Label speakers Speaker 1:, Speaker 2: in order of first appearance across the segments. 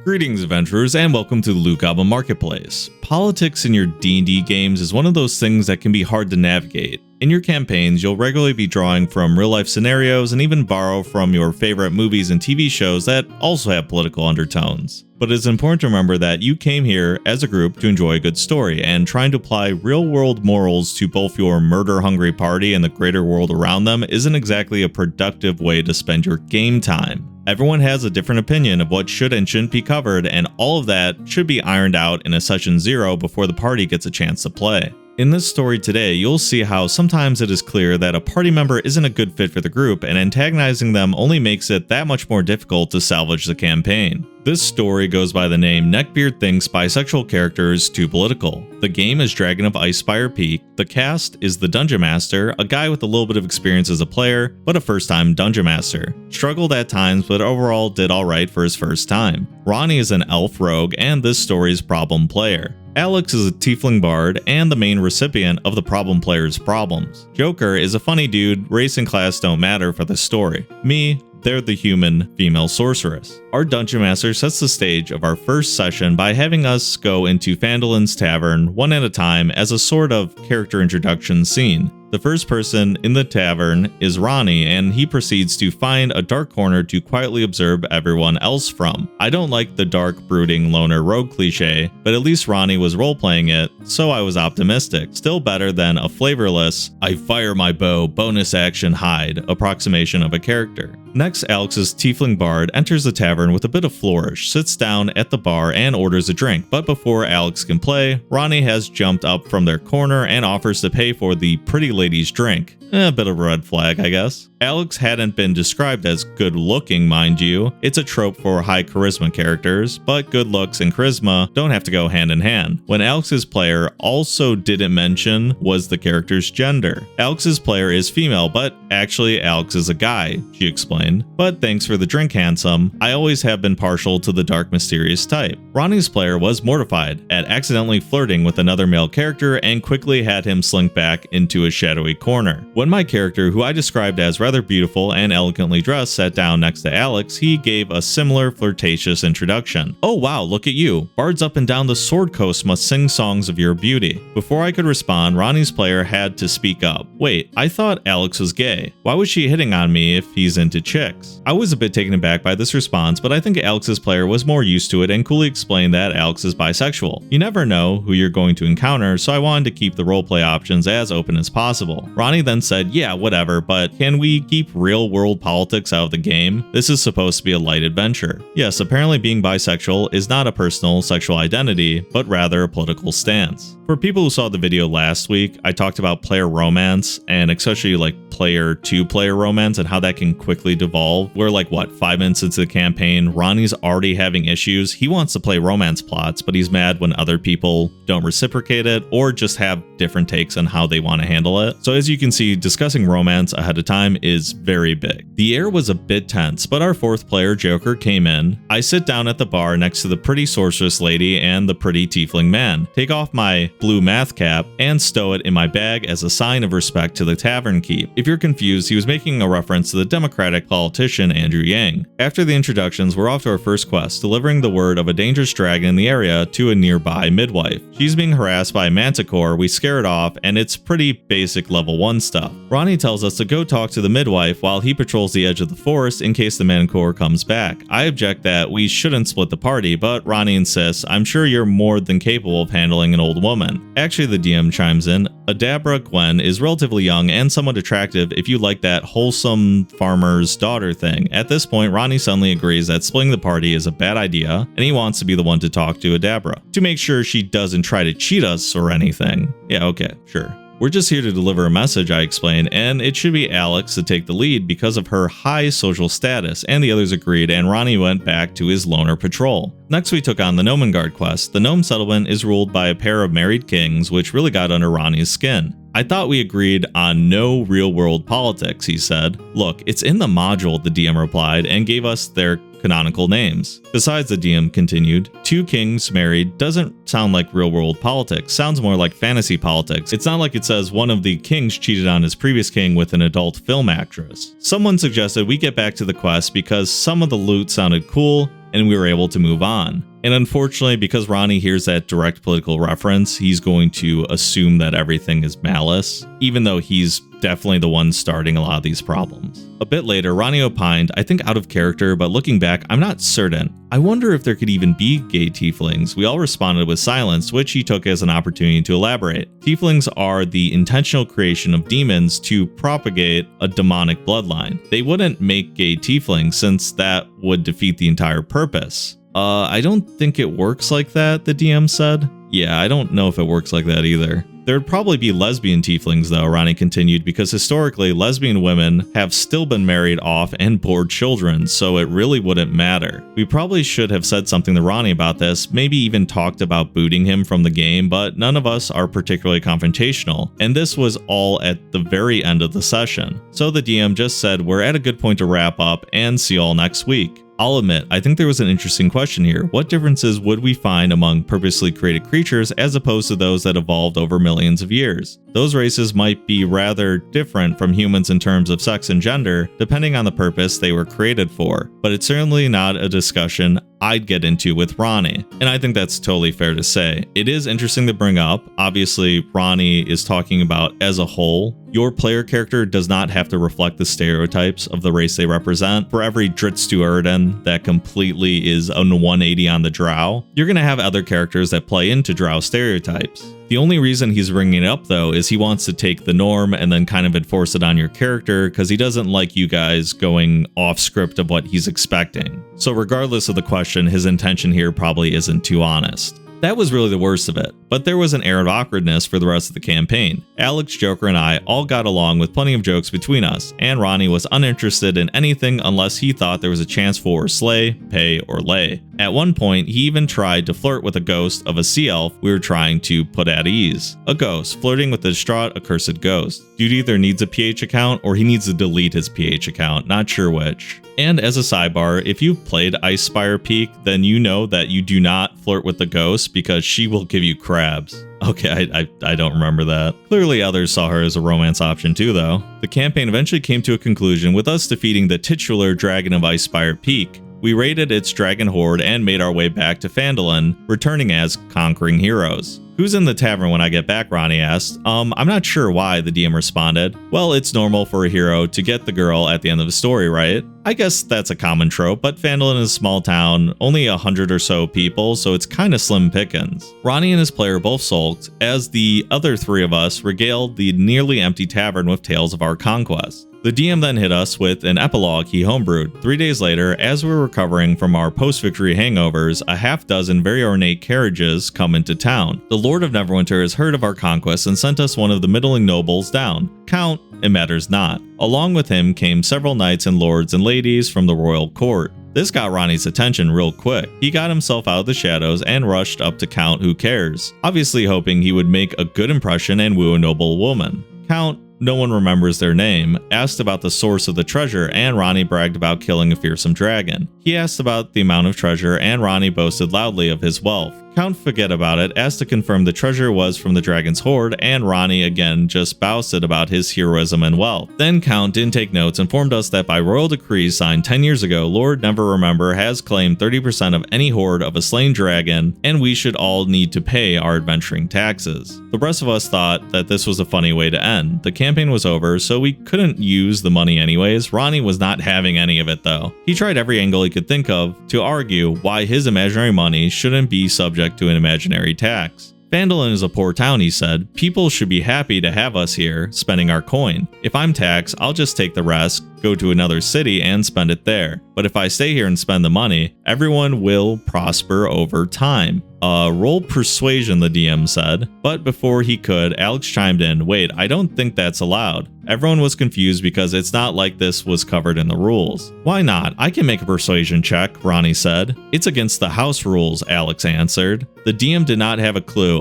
Speaker 1: Greetings adventurers and welcome to the Loot Goblin Marketplace. Politics in your D&D games is one of those things that can be hard to navigate. In your campaigns, you'll regularly be drawing from real-life scenarios and even borrow from your favorite movies and TV shows that also have political undertones. But it's important to remember that you came here as a group to enjoy a good story, and trying to apply real-world morals to both your murder-hungry party and the greater world around them isn't exactly a productive way to spend your game time. Everyone has a different opinion of what should and shouldn't be covered, and all of that should be ironed out in a session 0 before the party gets a chance to play. In this story today, you'll see how sometimes it is clear that a party member isn't a good fit for the group, and antagonizing them only makes it that much more difficult to salvage the campaign. This story goes by the name Neckbeard Thinks Bisexual Characters Too Political. The game is Dragon of Icespire Peak. The cast is the Dungeon Master, a guy with a little bit of experience as a player, but a first-time Dungeon Master. Struggled at times, but overall did alright for his first time. Ronnie is an elf rogue and this story's problem player. Alex is a tiefling bard and the main recipient of the problem player's problems. Joker is a funny dude, race and class don't matter for the story. Me, they're the human female sorceress. Our Dungeon Master sets the stage of our first session by having us go into Phandolin's tavern one at a time as a sort of character introduction scene. The first person in the tavern is Ronnie, and he proceeds to find a dark corner to quietly observe everyone else from. I don't like the dark, brooding, loner rogue cliche, but at least Ronnie was role-playing it, so I was optimistic. Still better than a flavorless, I fire my bow, bonus action hide approximation of a character. Next, Alex's tiefling bard enters the tavern with a bit of flourish, sits down at the bar and orders a drink, but before Alex can play, Ronnie has jumped up from their corner and offers to pay for the pretty lady's drink. A bit of a red flag, I guess. Alex hadn't been described as good looking, mind you. It's a trope for high charisma characters, but good looks and charisma don't have to go hand in hand. When Alex's player also didn't mention was the character's gender. Alex's player is female, but actually Alex is a guy, she explained. But thanks for the drink, handsome. I always have been partial to the dark, mysterious type. Ronnie's player was mortified at accidentally flirting with another male character and quickly had him slink back into a shadowy corner. When my character, who I described as rather beautiful and elegantly dressed, sat down next to Alex, he gave a similar flirtatious introduction. Oh wow, look at you. Bards up and down the Sword Coast must sing songs of your beauty. Before I could respond, Ronnie's player had to speak up. Wait, I thought Alex was gay. Why was she hitting on me if he's into chicks? I was a bit taken aback by this response, but I think Alex's player was more used to it and coolly explained that Alex is bisexual. You never know who you're going to encounter, so I wanted to keep the roleplay options as open as possible. Ronnie then said, yeah, whatever, but can we keep real-world politics out of the game? This is supposed to be a light adventure. Yes, apparently being bisexual is not a personal sexual identity, but rather a political stance. For people who saw the video last week, I talked about player romance, and especially like player-to-player romance and how that can quickly devolve. We're like, what, 5 minutes into the campaign, Ronnie's already having issues. He wants to play romance plots, but he's mad when other people don't reciprocate it or just have different takes on how they want to handle it. So as you can see, discussing romance ahead of time is very big. The air was a bit tense, but our fourth player, Joker, came in. I sit down at the bar next to the pretty sorceress lady and the pretty tiefling man, take off my blue math cap, and stow it in my bag as a sign of respect to the tavern keep. If you're confused, he was making a reference to the Democratic politician Andrew Yang. After the introductions, we're off to our first quest, delivering the word of a dangerous dragon in the area to a nearby midwife. She's being harassed by a manticore, we scare it off, and it's pretty basic level 1 stuff. Ronnie tells us to go talk to the midwife while he patrols the edge of the forest in case the manticore comes back. I object that we shouldn't split the party, but Ronnie insists, I'm sure you're more than capable of handling an old woman. Actually, the DM chimes in, Adabra Gwen is relatively young and somewhat attractive if you like that wholesome farmer's daughter thing. At this point, Ronnie suddenly agrees that splitting the party is a bad idea, and he wants to be the one to talk to Adabra, to make sure she doesn't try to cheat us or anything. Yeah, okay, sure. We're just here to deliver a message, I explained, and it should be Alex to take the lead because of her high social status, and the others agreed, and Ronnie went back to his loner patrol. Next, we took on the Gnomengard quest. The gnome settlement is ruled by a pair of married kings, which really got under Ronnie's skin. I thought we agreed on no real-world politics, he said. Look, it's in the module, the DM replied, and gave us their canonical names. Besides, the DM continued, 2 kings married doesn't sound like real-world politics, sounds more like fantasy politics. It's not like it says one of the kings cheated on his previous king with an adult film actress. Someone suggested we get back to the quest because some of the loot sounded cool, and we were able to move on. And unfortunately, because Ronnie hears that direct political reference, he's going to assume that everything is malice, even though he's definitely the one starting a lot of these problems. A bit later, Ronnie opined, I think out of character, but looking back, I'm not certain. I wonder if there could even be gay tieflings. We all responded with silence, which he took as an opportunity to elaborate. Tieflings are the intentional creation of demons to propagate a demonic bloodline. They wouldn't make gay tieflings since that would defeat the entire purpose. I don't think it works like that, the DM said. Yeah, I don't know if it works like that either. There'd probably be lesbian tieflings though, Ronnie continued, because historically, lesbian women have still been married off and bore children, so it really wouldn't matter. We probably should have said something to Ronnie about this, maybe even talked about booting him from the game, but none of us are particularly confrontational, and this was all at the very end of the session. So the DM just said we're at a good point to wrap up and see you all next week. I'll admit, I think there was an interesting question here. What differences would we find among purposely created creatures as opposed to those that evolved over millions of years? Those races might be rather different from humans in terms of sex and gender, depending on the purpose they were created for, but it's certainly not a discussion I'd get into with Ronnie, and I think that's totally fair to say. It is interesting to bring up. Obviously, Ronnie is talking about as a whole. Your player character does not have to reflect the stereotypes of the race they represent. For every Dritz-Duerden that completely is a 180 on the drow, you're going to have other characters that play into drow stereotypes. The only reason he's bringing it up though is he wants to take the norm and then kind of enforce it on your character because he doesn't like you guys going off script of what he's expecting. So regardless of the question, his intention here probably isn't too honest. That was really the worst of it, but there was an air of awkwardness for the rest of the campaign. Alex, Joker, and I all got along with plenty of jokes between us, and Ronnie was uninterested in anything unless he thought there was a chance for slay, pay, or lay. At one point, he even tried to flirt with a ghost of a sea elf we were trying to put at ease. A ghost, flirting with a distraught, accursed ghost. Dude either needs a PH account or he needs to delete his PH account, not sure which. And as a sidebar, if you've played Icespire Peak, then you know that you do not flirt with the ghost because she will give you crabs. Okay, I don't remember that. Clearly others saw her as a romance option too though. The campaign eventually came to a conclusion with us defeating the titular dragon of Icespire Peak. We raided its dragon horde and made our way back to Phandalin, returning as conquering heroes. Who's in the tavern when I get back, Ronnie asked. I'm not sure why, the DM responded. Well, it's normal for a hero to get the girl at the end of the story, right? I guess that's a common trope, but Phandalin is a small town, only 100 or so people, so it's kinda slim pickings. Ronnie and his player both sulked, as the other three of us regaled the nearly empty tavern with tales of our conquest. The DM then hit us with an epilogue he homebrewed. 3 days later, as we were recovering from our post-victory hangovers, a half dozen very ornate carriages come into town. The Lord of Neverwinter has heard of our conquest and sent us one of the middling nobles down. Count, it matters not. Along with him came several knights and lords and ladies from the royal court. This got Ronnie's attention real quick. He got himself out of the shadows and rushed up to Count Who Cares, obviously hoping he would make a good impression and woo a noble woman. Count, no one remembers their name, asked about the source of the treasure, and Ronnie bragged about killing a fearsome dragon. He asked about the amount of treasure, and Ronnie boasted loudly of his wealth. Count forget about it, asked to confirm the treasure was from the dragon's horde, and Ronnie again just boasted about his heroism and wealth. Then Count didn't take notes, informed us that by royal decree signed 10 years ago, Lord Never Remember has claimed 30% of any horde of a slain dragon, and we should all need to pay our adventuring taxes. The rest of us thought that this was a funny way to end. The campaign was over, so we couldn't use the money anyways. Ronnie was not having any of it though. He tried every angle he could think of to argue why his imaginary money shouldn't be subject to an imaginary tax. Phandalin is a poor town, he said. People should be happy to have us here, spending our coin. If I'm taxed, I'll just take the rest, go to another city and spend it there. But if I stay here and spend the money, everyone will prosper over time. Roll persuasion, the DM said. But before he could, Alex chimed in, wait, I don't think that's allowed. Everyone was confused because it's not like this was covered in the rules. Why not? I can make a persuasion check, Ronnie said. It's against the house rules, Alex answered. The DM did not have a clue.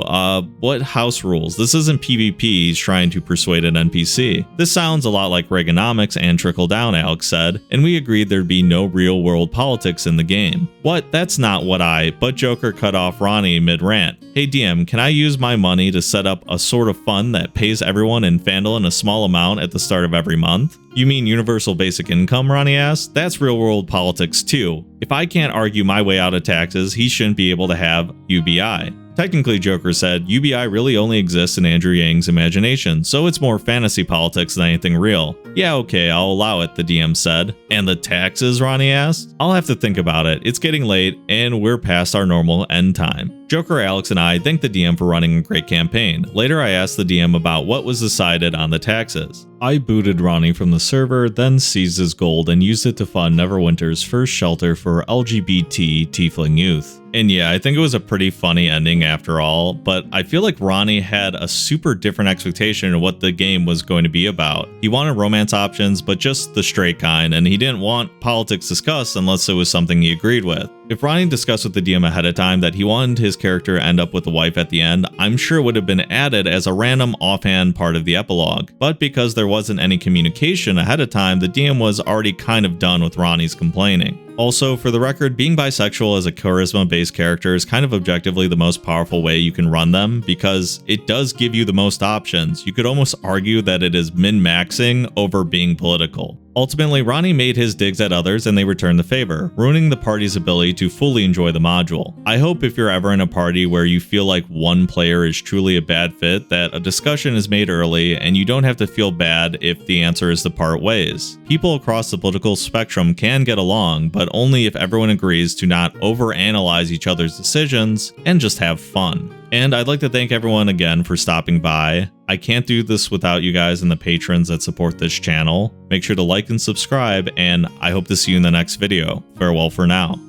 Speaker 1: What house rules? This isn't PvP, he's trying to persuade an NPC. This sounds a lot like Reaganomics and Trickle Down, Alex said, and we agreed there'd be no real world politics in the game. What? That's not what but Joker cut off Ronnie mid-rant. Hey DM, can I use my money to set up a sort of fund that pays everyone in Fandolin a small amount at the start of every month? You mean universal basic income, Ronnie asked? That's real world politics too. If I can't argue my way out of taxes, he shouldn't be able to have UBI. Technically, Joker said, UBI really only exists in Andrew Yang's imagination, so it's more fantasy politics than anything real. Yeah, okay, I'll allow it, the DM said. And the taxes, Ronnie asked? I'll have to think about it. It's getting late, and we're past our normal end time. Joker, Alex, and I thanked the DM for running a great campaign. Later, I asked the DM about what was decided on the taxes. I booted Ronnie from the server, then seized his gold and used it to fund Neverwinter's first shelter for LGBT tiefling youth. And yeah, I think it was a pretty funny ending after all, but I feel like Ronnie had a super different expectation of what the game was going to be about. He wanted romance options, but just the straight kind, and he didn't want politics discussed unless it was something he agreed with. If Ronnie discussed with the DM ahead of time that he wanted his character to end up with a wife at the end, I'm sure it would have been added as a random offhand part of the epilogue. But because there wasn't any communication ahead of time, the DM was already kind of done with Ronnie's complaining. Also, for the record, being bisexual as a charisma-based character is kind of objectively the most powerful way you can run them, because it does give you the most options. You could almost argue that it is min-maxing over being political. Ultimately, Ronnie made his digs at others and they returned the favor, ruining the party's ability to fully enjoy the module. I hope if you're ever in a party where you feel like one player is truly a bad fit, that a discussion is made early and you don't have to feel bad if the answer is to part ways. People across the political spectrum can get along, but only if everyone agrees to not overanalyze each other's decisions and just have fun. And I'd like to thank everyone again for stopping by. I can't do this without you guys and the patrons that support this channel. Make sure to like and subscribe, and I hope to see you in the next video. Farewell for now.